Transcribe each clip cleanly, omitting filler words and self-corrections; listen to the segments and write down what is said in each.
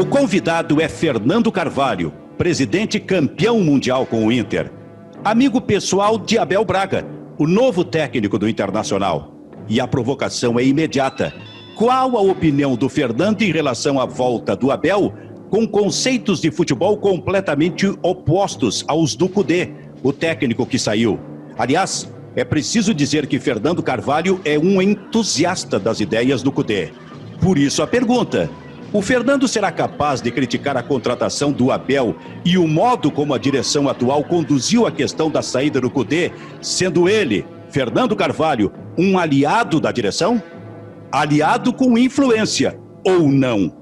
O convidado é Fernando Carvalho, presidente campeão mundial com o Inter. Amigo pessoal de Abel Braga, o novo técnico do Internacional. E a provocação é imediata. Qual a opinião do Fernando em relação à volta do Abel, com conceitos de futebol completamente opostos aos do Cudê, o técnico que saiu? Aliás, é preciso dizer que Fernando Carvalho é um entusiasta das ideias do Cudê. Por isso a pergunta: o Fernando será capaz de criticar a contratação do Abel e o modo como a direção atual conduziu a questão da saída do Cudê, sendo ele, Fernando Carvalho, um aliado da direção? Aliado com influência, ou não?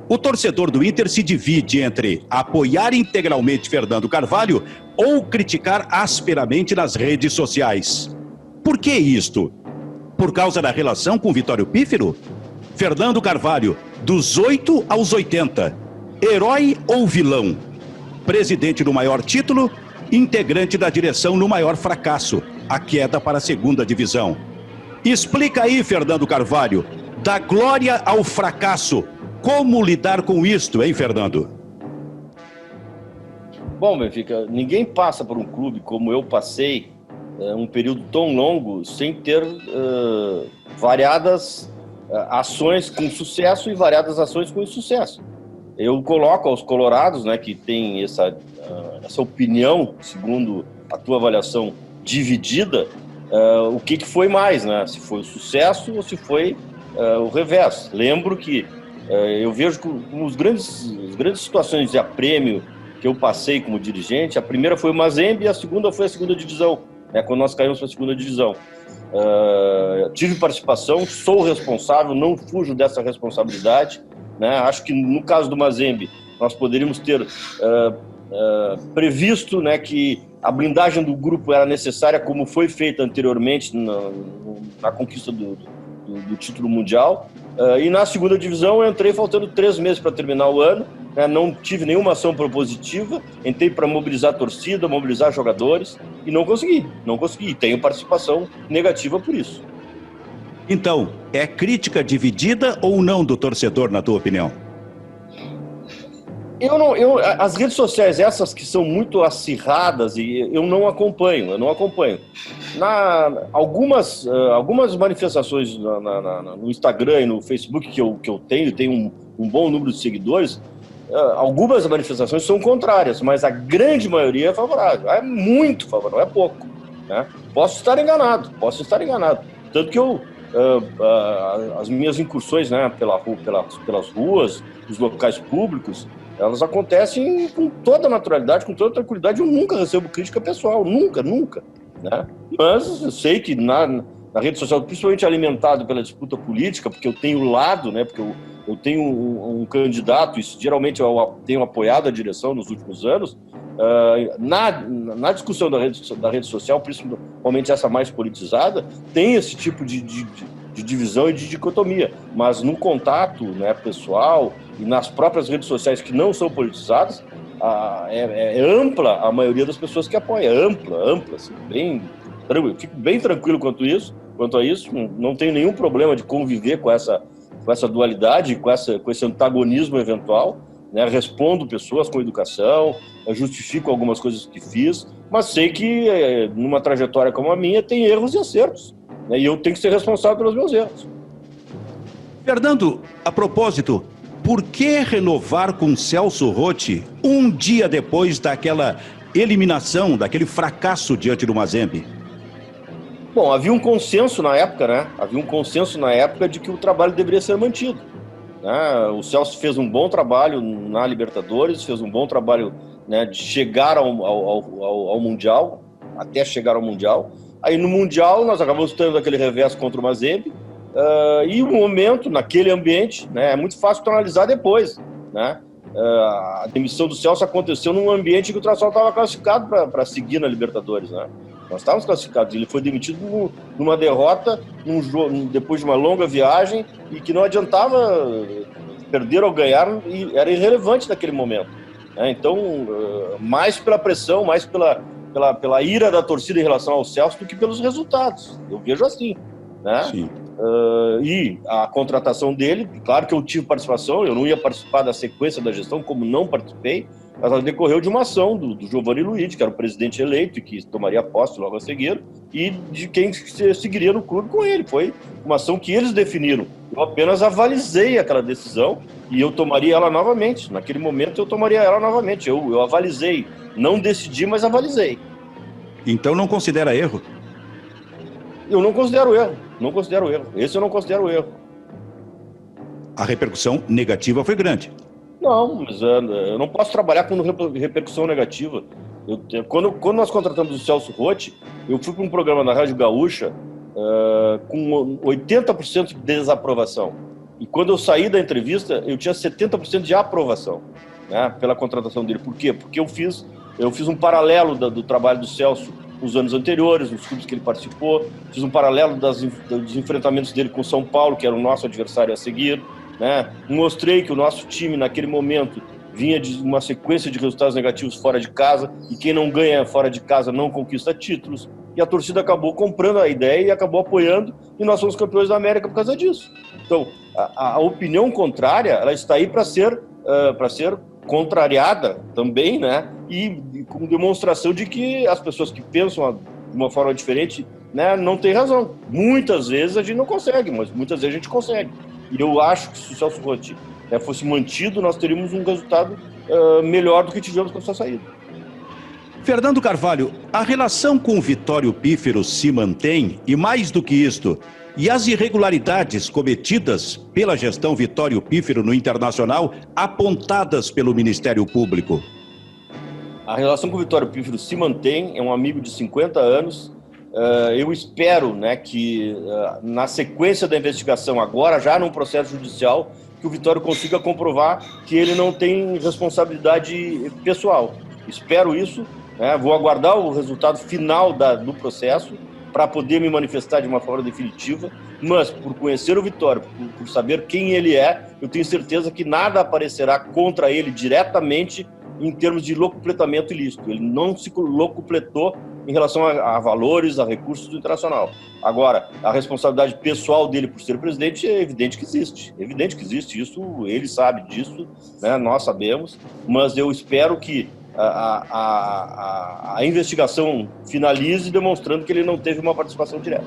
O torcedor do Inter se divide entre apoiar integralmente Fernando Carvalho ou criticar asperamente nas redes sociais. Por que isto? Por causa da relação com Vitório Pífero? Fernando Carvalho, dos 8 aos 80, herói ou vilão? Presidente no maior título, integrante da direção no maior fracasso, a queda para a segunda divisão. Explica aí, Fernando Carvalho, da glória ao fracasso, como lidar com isto, hein, Fernando? Bom, Benfica, ninguém passa por um clube como eu passei, um período tão longo, sem ter variadas ações com sucesso e variadas ações com insucesso. Eu coloco aos colorados, né, que tem essa opinião, segundo a tua avaliação, dividida, o que foi mais, né? Se foi o sucesso ou se foi o revés. Lembro que eu vejo que as grandes situações de aprêmio que eu passei como dirigente, a primeira foi o Mazembe e a segunda foi a segunda divisão, né, quando nós caímos para a segunda divisão. Tive participação, sou responsável, não fujo dessa responsabilidade, né? Acho que no caso do Mazembe nós poderíamos ter previsto, né, que a blindagem do grupo era necessária, como foi feita anteriormente na conquista do título mundial. E na segunda divisão eu entrei faltando 3 meses para terminar o ano, né? Não tive nenhuma ação propositiva, entrei para mobilizar a torcida, mobilizar jogadores e não consegui. E tenho participação negativa por isso. Então, é crítica dividida ou não do torcedor, na tua opinião? As redes sociais, essas que são muito acirradas, eu não acompanho. Algumas manifestações no Instagram e no Facebook que eu tenho um bom número de seguidores, algumas manifestações são contrárias, mas a grande maioria é favorável. É muito favorável, é pouco, né? Posso estar enganado. Tanto que as minhas incursões, né, pelas ruas, os locais públicos, elas acontecem com toda naturalidade, com toda tranquilidade. Eu nunca recebo crítica pessoal, nunca, né? Mas eu sei que na rede social, principalmente alimentado pela disputa política, porque eu tenho lado, né? Porque eu tenho um candidato, e geralmente eu tenho apoiado a direção nos últimos anos, na discussão da rede social, principalmente essa mais politizada, tem esse tipo de divisão e de dicotomia, mas no contato, né, pessoal e nas próprias redes sociais que não são politizadas, é ampla a maioria das pessoas que apoia, ampla, assim, fico bem tranquilo quanto a isso, não tenho nenhum problema de conviver com essa dualidade, com esse antagonismo eventual, né? Respondo pessoas com educação, justifico algumas coisas que fiz, mas sei que numa trajetória como a minha tem erros e acertos, né? E eu tenho que ser responsável pelos meus erros. Fernando, a propósito, por que renovar com Celso Rotti um dia depois daquela eliminação, daquele fracasso diante do Mazembe? Bom, havia um consenso na época, né? De que o trabalho deveria ser mantido, né? O Celso fez um bom trabalho na Libertadores, fez um bom trabalho, né, de chegar ao Mundial, até chegar ao Mundial. Aí no Mundial nós acabamos tendo aquele revés contra o Mazembe, e o momento, naquele ambiente, né, é muito fácil de analisar depois, né? A demissão do Celso aconteceu num ambiente que o Tração estava classificado para seguir na Libertadores, né? Nós estávamos classificados, ele foi demitido numa derrota, depois de uma longa viagem, e que não adiantava perder ou ganhar, e era irrelevante naquele momento, né? Então, mais pela pressão, mais pela ira da torcida em relação ao Celso do que pelos resultados. Eu vejo assim, né? Sim. e a contratação dele, claro que eu tive participação, eu não ia participar da sequência da gestão, como não participei, mas ela decorreu de uma ação do Giovanni Luiz, que era o presidente eleito e que tomaria posse logo a seguir, e de quem seguiria no clube com ele. Foi uma ação que eles definiram. Eu apenas avalizei aquela decisão e eu tomaria ela novamente. Naquele momento eu tomaria ela novamente. Eu avalizei. Não decidi, mas avalizei. Então não considera erro? Eu não considero erro. Não considero erro. Esse eu não considero erro. A repercussão negativa foi grande. Não, mas eu não posso trabalhar com repercussão negativa. Quando nós contratamos o Celso Rotti, eu fui para um programa na Rádio Gaúcha com 80% de desaprovação. E quando eu saí da entrevista, eu tinha 70% de aprovação, né, pela contratação dele. Por quê? Porque eu fiz um paralelo do trabalho do Celso nos anos anteriores, nos clubes que ele participou, fiz um paralelo dos enfrentamentos dele com o São Paulo, que era o nosso adversário a seguir, né? Mostrei que o nosso time, naquele momento, vinha de uma sequência de resultados negativos fora de casa, e quem não ganha fora de casa não conquista títulos, e a torcida acabou comprando a ideia e acabou apoiando, e nós somos campeões da América por causa disso. Então, a opinião contrária, ela está aí para ser contrariada também, né? E com demonstração de que as pessoas que pensam de uma forma diferente, né, não têm razão. Muitas vezes a gente não consegue, mas muitas vezes a gente consegue. E eu acho que se o Celso Rotti fosse mantido, nós teríamos um resultado melhor do que tivemos com a sua saída. Fernando Carvalho, a relação com o Vitório Pífero se mantém, e mais do que isto, e as irregularidades cometidas pela gestão Vitório Pífero no Internacional, apontadas pelo Ministério Público? A relação com o Vitório Pífero se mantém, é um amigo de 50 anos. Eu espero, né, que na sequência da investigação, agora já num processo judicial, que o Vitório consiga comprovar que ele não tem responsabilidade pessoal. Espero isso, né, vou aguardar o resultado final do processo para poder me manifestar de uma forma definitiva, mas por conhecer o Vitório, por saber quem ele é, eu tenho certeza que nada aparecerá contra ele diretamente em termos de locupletamento ilícito. Ele não se locupletou em relação a valores, a recursos do Internacional. Agora, a responsabilidade pessoal dele por ser presidente é evidente que existe. Evidente que existe, isso ele sabe disso, né? Nós sabemos, mas eu espero que a investigação finalize demonstrando que ele não teve uma participação direta.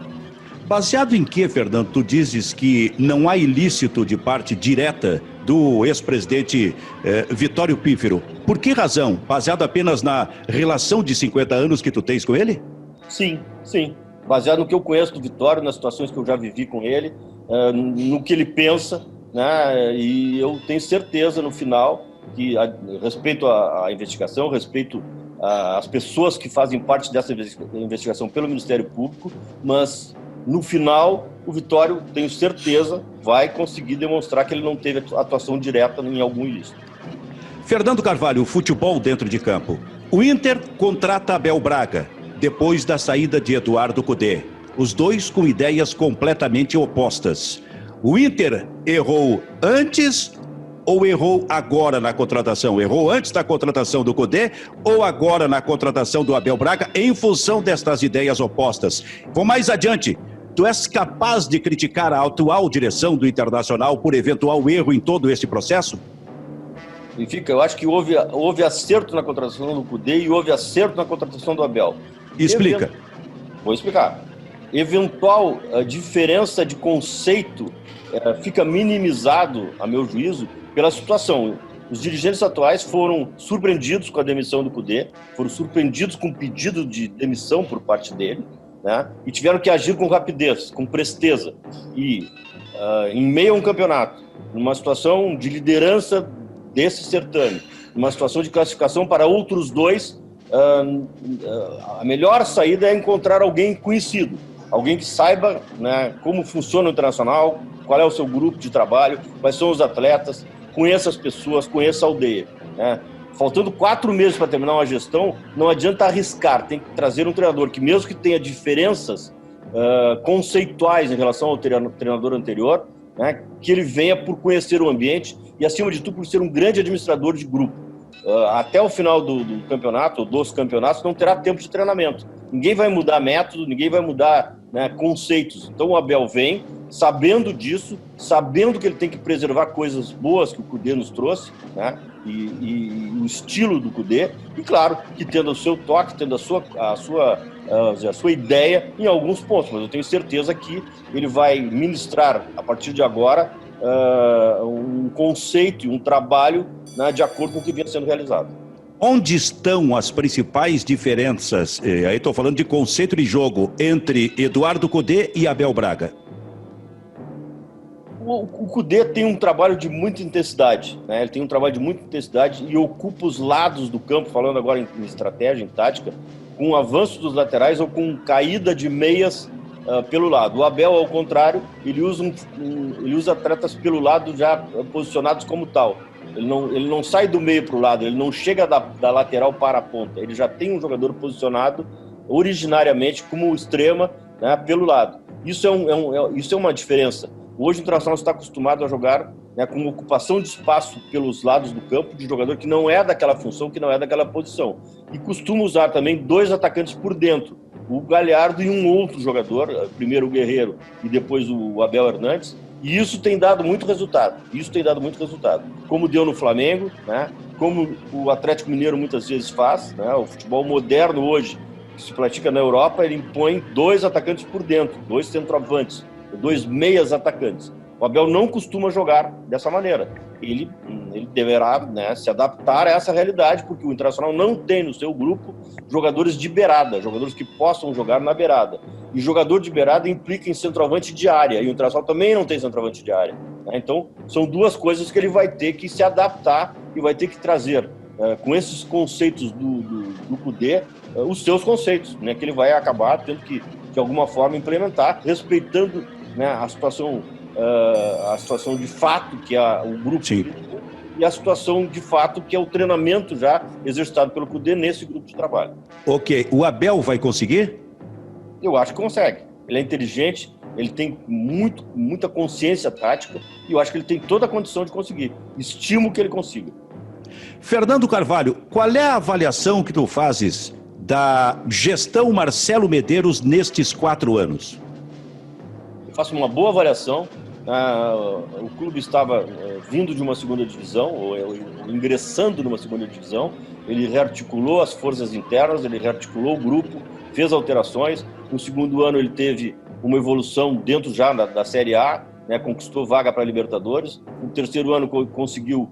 Baseado em que, Fernando, tu dizes que não há ilícito de parte direta do ex-presidente Vitório Pífero? Por que razão? Baseado apenas na relação de 50 anos que tu tens com ele? Sim, sim. Baseado no que eu conheço do Vitório, nas situações que eu já vivi com ele, no que ele pensa, né? E eu tenho certeza no final que, respeito à investigação, respeito às pessoas que fazem parte dessa investigação pelo Ministério Público, mas no final, o Vitório, tenho certeza, vai conseguir demonstrar que ele não teve atuação direta em algum ilícito. Fernando Carvalho, futebol dentro de campo. O Inter contrata Abel Braga, depois da saída de Eduardo Cudê. Os dois com ideias completamente opostas. O Inter errou antes ou errou agora na contratação? Errou antes da contratação do Cudê ou agora na contratação do Abel Braga em função destas ideias opostas? Vou mais adiante. Tu és capaz de criticar a atual direção do Internacional por eventual erro em todo esse processo? Eu acho que houve acerto na contratação do Cudê e houve acerto na contratação do Abel. Explica. Vou explicar. Eventual diferença de conceito fica minimizado, a meu juízo, pela situação. Os dirigentes atuais foram surpreendidos com a demissão do Cudê, foram surpreendidos com o pedido de demissão por parte dele, né? E tiveram que agir com rapidez, com presteza. E em meio a um campeonato, numa situação de liderança desse certame, numa situação de classificação para outros dois, a melhor saída é encontrar alguém conhecido, alguém que saiba, né, como funciona o Internacional, qual é o seu grupo de trabalho, quais são os atletas, conheça as pessoas, conheça a aldeia, né? Faltando 4 meses para terminar uma gestão, não adianta arriscar, tem que trazer um treinador que, mesmo que tenha diferenças conceituais em relação ao treinador anterior, né, que ele venha por conhecer o ambiente e, acima de tudo, por ser um grande administrador de grupo. até o final do campeonato, ou dos campeonatos, não terá tempo de treinamento. Ninguém vai mudar método, ninguém vai mudar, né, conceitos. Então o Abel vem sabendo disso, sabendo que ele tem que preservar coisas boas que o Kudê nos trouxe, né, e o estilo do Kudê, e claro, que tendo o seu toque, tendo a sua ideia em alguns pontos, mas eu tenho certeza que ele vai ministrar, a partir de agora, um conceito e um trabalho, né, de acordo com o que vinha sendo realizado. Onde estão as principais diferenças, aí estou falando de conceito de jogo, entre Eduardo Kudê e Abel Braga? O Kudê tem um trabalho de muita intensidade, né? Ele tem um trabalho de muita intensidade e ocupa os lados do campo, falando agora em estratégia, em tática, com avanço dos laterais ou com caída de meias pelo lado. O Abel, ao contrário, ele usa atletas pelo lado já posicionados como tal. Ele não sai do meio para o lado, ele não chega da lateral para a ponta. Ele já tem um jogador posicionado originariamente como extrema, né, pelo lado. Isso é uma diferença. Hoje o Internacional está acostumado a jogar, né, com ocupação de espaço pelos lados do campo de jogador que não é daquela função, que não é daquela posição. E costuma usar também 2 atacantes por dentro, o Galhardo e um outro jogador, primeiro o Guerreiro e depois o Abel Hernandes. E isso tem dado muito resultado. Como deu no Flamengo, né, como o Atlético Mineiro muitas vezes faz, né, o futebol moderno hoje, que se pratica na Europa, ele impõe 2 atacantes por dentro, 2 centroavantes, 2 meias atacantes. O Abel não costuma jogar dessa maneira. Ele deverá, né, se adaptar a essa realidade, porque o Internacional não tem no seu grupo jogadores de beirada, jogadores que possam jogar na beirada. E jogador de beirada implica em centroavante de área, e o Internacional também não tem centroavante de área, né? Então, são 2 coisas que ele vai ter que se adaptar e vai ter que trazer, com esses conceitos do Kudê, os seus conceitos, né, que ele vai acabar tendo que, de alguma forma, implementar, respeitando, né, a situação de fato que é o grupo. Sim. E a situação de fato que é o treinamento já exercitado pelo Kudê nesse grupo de trabalho. Ok, o Abel vai conseguir? Eu acho que consegue. Ele é inteligente, ele tem muita consciência tática e eu acho que ele tem toda a condição de conseguir. Estimo que ele consiga. Fernando Carvalho, qual é a avaliação que tu fazes da gestão Marcelo Medeiros nestes 4 anos? Eu faço uma boa avaliação. O clube estava vindo de uma segunda divisão, ou ingressando numa segunda divisão. Ele rearticulou as forças internas, ele rearticulou o grupo, fez alterações. No segundo ano ele teve uma evolução dentro já da Série A, né, conquistou vaga para a Libertadores. No terceiro ano conseguiu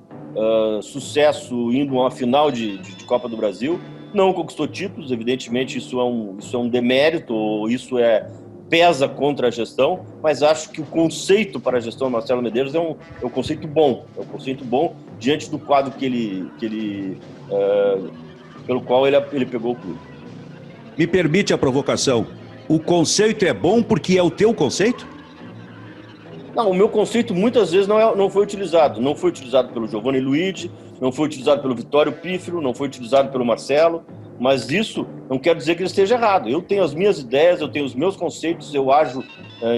sucesso indo a uma final de Copa do Brasil. Não conquistou títulos, evidentemente isso é um demérito, ou isso pesa contra a gestão, mas acho que o conceito para a gestão do Marcelo Medeiros é um conceito bom, diante do quadro pelo qual ele pegou o clube. Me permite a provocação, o conceito é bom porque é o teu conceito? Não, o meu conceito muitas vezes não foi utilizado. Não foi utilizado pelo Giovanni Luigi, não foi utilizado pelo Vitório Pífero, não foi utilizado pelo Marcelo, mas isso não quer dizer que ele esteja errado. Eu tenho as minhas ideias, eu tenho os meus conceitos, eu ajo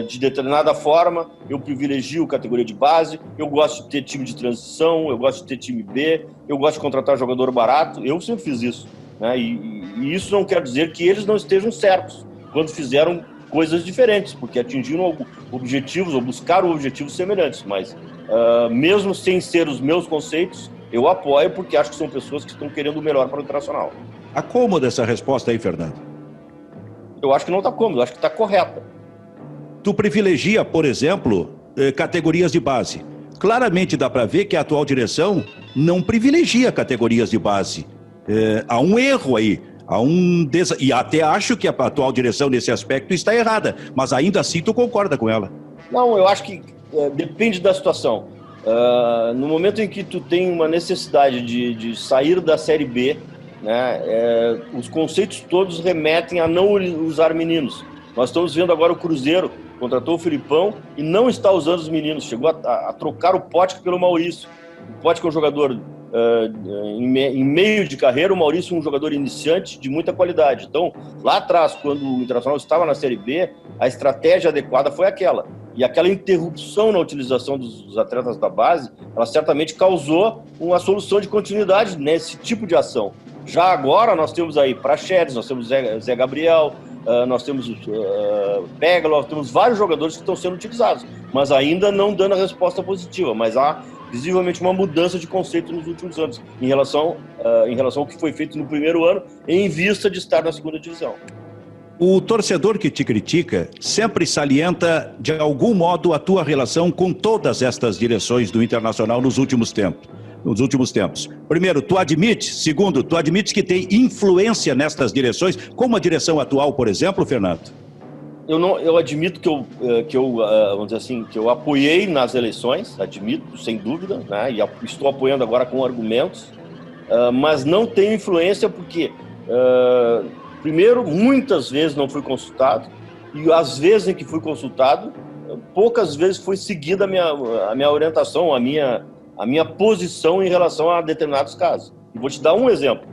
de determinada forma, eu privilegio categoria de base, eu gosto de ter time de transição, eu gosto de ter time B, eu gosto de contratar jogador barato, eu sempre fiz isso, né? E isso não quer dizer que eles não estejam certos quando fizeram coisas diferentes, porque atingiram objetivos ou buscaram objetivos semelhantes, mas mesmo sem ser os meus conceitos, eu apoio porque acho que são pessoas que estão querendo o melhor para o Internacional. Está cômoda essa resposta aí, Fernando? Eu acho que não está cômoda, eu acho que está correta. Tu privilegia, por exemplo, categorias de base. Claramente dá para ver que a atual direção não privilegia categorias de base. Há um erro aí. E até acho que a atual direção nesse aspecto está errada, mas ainda assim tu concorda com ela? Não, eu acho que depende da situação. No momento em que tu tem uma necessidade de sair da Série B, né, os conceitos todos remetem a não usar meninos. Nós estamos vendo agora o Cruzeiro, contratou o Filipão e não está usando os meninos, chegou a trocar o Potker pelo Maurício. O Potker é um jogador em meio de carreira, o Maurício é um jogador iniciante de muita qualidade. Então, lá atrás, quando o Internacional estava na Série B, a estratégia adequada foi aquela. E aquela interrupção na utilização dos atletas da base, ela certamente causou uma solução de continuidade nesse tipo de ação. Já agora nós temos aí Praxedes, nós temos Zé Gabriel, nós temos Peglo, temos vários jogadores que estão sendo utilizados, mas ainda não dando a resposta positiva. Mas há visivelmente uma mudança de conceito nos últimos anos em relação ao que foi feito no primeiro ano, em vista de estar na segunda divisão. O torcedor que te critica sempre salienta, de algum modo, a tua relação com todas estas direções do Internacional nos últimos tempos. Primeiro, tu admites. Segundo, tu admites que tem influência nestas direções, como a direção atual, por exemplo, Fernando? Eu admito vamos dizer assim, que eu apoiei nas eleições, admito, sem dúvida, né? E estou apoiando agora com argumentos, mas não tenho influência porque... primeiro, muitas vezes não fui consultado, e as vezes em que fui consultado, poucas vezes foi seguida a minha orientação, a minha posição em relação a determinados casos. E vou te dar um exemplo.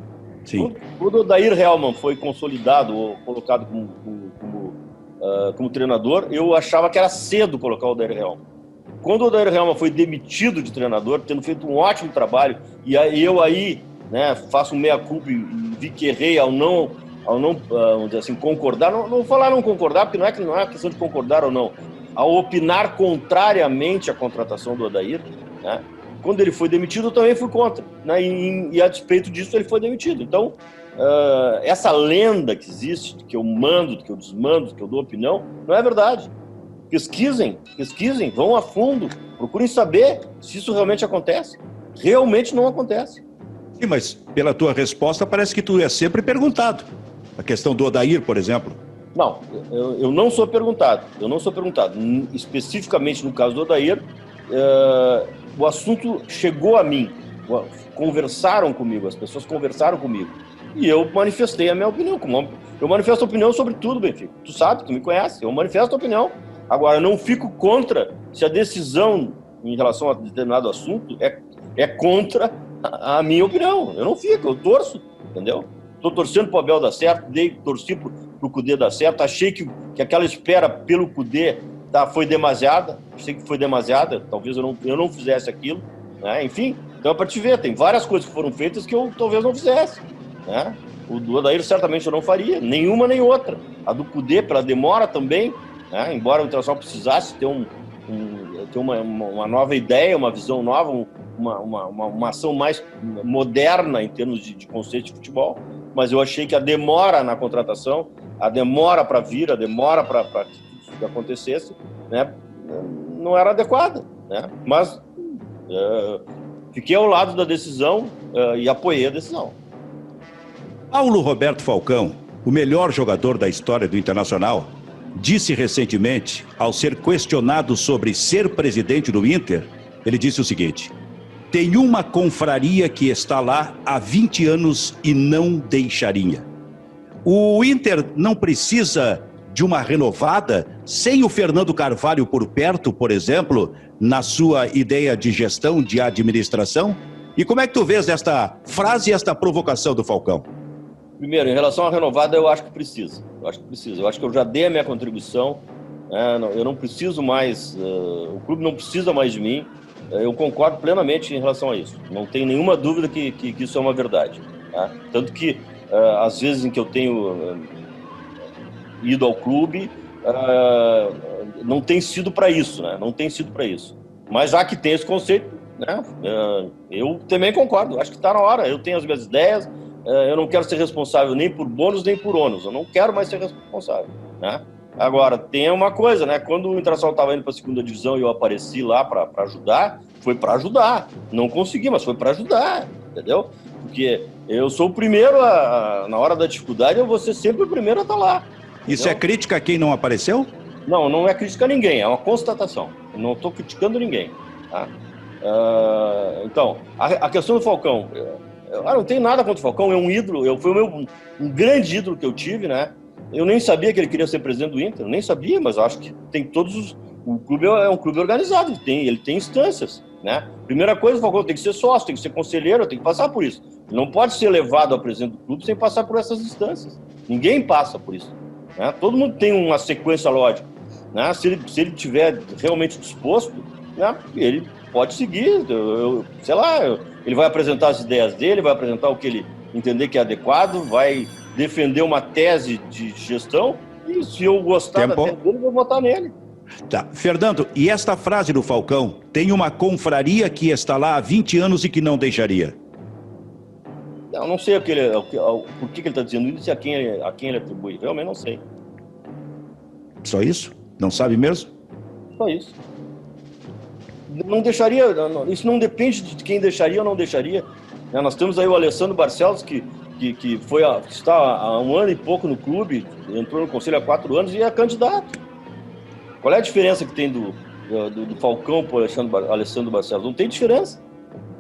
Sim. Quando o Odair Hellmann foi consolidado ou colocado como treinador, eu achava que era cedo colocar o Odair Hellmann. Quando o Odair Hellmann foi demitido de treinador, tendo feito um ótimo trabalho, e eu aí, né, faço um meia-culpa e vi que errei ao não, vamos dizer assim, concordar, não vou falar não concordar, porque não é questão de concordar ou não, ao opinar contrariamente à contratação do Odair, né? Quando ele foi demitido, eu também fui contra, né? E a despeito disso, ele foi demitido. Então, essa lenda que existe, que eu mando, que eu desmando, que eu dou opinião, não é verdade. Pesquisem, vão a fundo, procurem saber se isso realmente acontece. Realmente não acontece. Sim, mas pela tua resposta, parece que tu é sempre perguntado. A questão do Odair, por exemplo. Não, eu não sou perguntado. Especificamente no caso do Odair, o assunto chegou a mim. Conversaram comigo, as pessoas conversaram comigo. E eu manifestei a minha opinião. Eu manifesto opinião sobre tudo, Benfica. Tu sabe, tu me conhece. Eu manifesto opinião. Agora, eu não fico contra se a decisão em relação a determinado assunto é contra a minha opinião. Eu não fico, eu torço, entendeu? Estou torcendo para o Abel dar certo, torci para o Cudê dar certo. Achei que aquela espera pelo Cudê foi demasiada. Achei que foi demasiada. Talvez eu não fizesse aquilo, né? Enfim, então é para te ver. Tem várias coisas que foram feitas que eu talvez não fizesse, né? O do Odair certamente eu não faria, nenhuma nem outra. A do Cudê, pela demora também, né? Embora o Internacional precisasse ter uma nova ideia, uma visão nova, uma ação mais moderna em termos de conceito de futebol, mas eu achei que a demora na contratação, a demora para vir, a demora para que isso acontecesse, né, não era adequada, né? Mas fiquei ao lado da decisão e apoiei a decisão. Paulo Roberto Falcão, o melhor jogador da história do Internacional, disse recentemente, ao ser questionado sobre ser presidente do Inter, ele disse o seguinte: tem uma confraria que está lá há 20 anos e não deixaria. O Inter não precisa de uma renovada, sem o Fernando Carvalho por perto, por exemplo, na sua ideia de gestão, de administração? E como é que tu vês esta frase e esta provocação do Falcão? Primeiro, em relação à renovada, eu acho que precisa. Eu acho que eu já dei a minha contribuição. Eu não preciso mais, o clube não precisa mais de mim. Eu concordo plenamente em relação a isso. Não tenho nenhuma dúvida que isso é uma verdade, tá? Tanto que, às vezes em que eu tenho ido ao clube, não tem sido para isso, né? Não tem sido para isso. Mas já que tem esse conceito, né? Eu também concordo. Acho que está na hora. Eu tenho as minhas ideias. Eu não quero ser responsável nem por bônus nem por ônus. Eu não quero mais ser responsável, né? Agora, tem uma coisa, né? Quando o Internacional estava indo para a segunda divisão e eu apareci lá para ajudar, foi para ajudar. Não consegui, mas foi para ajudar, entendeu? Porque eu sou o primeiro, na hora da dificuldade, eu vou ser sempre o primeiro a estar lá. Entendeu? Isso é crítica a quem não apareceu? Não, não é crítica a ninguém, é uma constatação. Eu não estou criticando ninguém, tá? Então, a questão do Falcão... Eu não tenho nada contra o Falcão, é um ídolo, foi um grande ídolo que eu tive, né? Eu nem sabia que ele queria ser presidente do Inter, nem sabia, mas acho que tem o clube é um clube organizado, ele tem instâncias, né? Primeira coisa, o Falcão tem que ser sócio, tem que ser conselheiro, tem que passar por isso. Ele não pode ser levado a presidente do clube sem passar por essas instâncias. Ninguém passa por isso, né? Todo mundo tem uma sequência lógica. né? Se ele tiver realmente disposto, né, ele pode seguir, sei lá, ele vai apresentar as ideias dele, vai apresentar o que ele entender que é adequado, vai defender uma tese de gestão, e se eu gostar da tese dele, eu vou votar nele. Tá. Fernando, e esta frase do Falcão, tem uma confraria que está lá há 20 anos e que não deixaria? Eu não sei por que ele está dizendo isso e a quem ele atribui. Realmente não sei. Só isso? Não sabe mesmo? Só isso. Não deixaria, isso não depende de quem deixaria ou não deixaria. Nós temos aí o Alessandro Barcelos, que está há 1 ano e pouco no clube, entrou no conselho há 4 anos e é candidato. Qual é a diferença que tem do Falcão para o Alessandro Barcelos? Não tem diferença.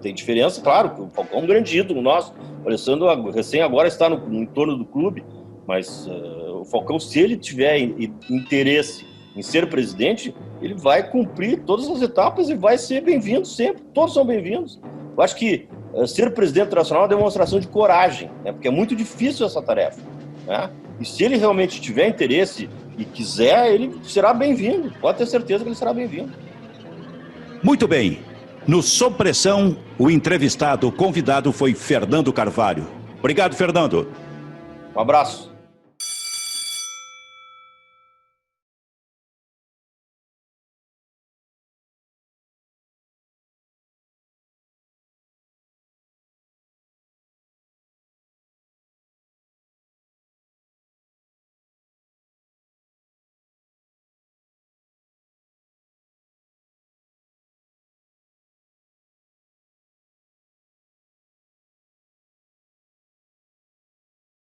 Tem diferença, claro, que o Falcão é um grande ídolo nosso. O Alessandro recém agora está no entorno do clube, mas o Falcão, se ele tiver interesse em ser presidente, ele vai cumprir todas as etapas e vai ser bem-vindo sempre. Todos são bem-vindos. Eu acho que ser presidente internacional é uma demonstração de coragem, né? Porque é muito difícil essa tarefa, né? E se ele realmente tiver interesse e quiser, ele será bem-vindo. Pode ter certeza que ele será bem-vindo. Muito bem. No Sob Pressão, o entrevistado, o convidado foi Fernando Carvalho. Obrigado, Fernando. Um abraço.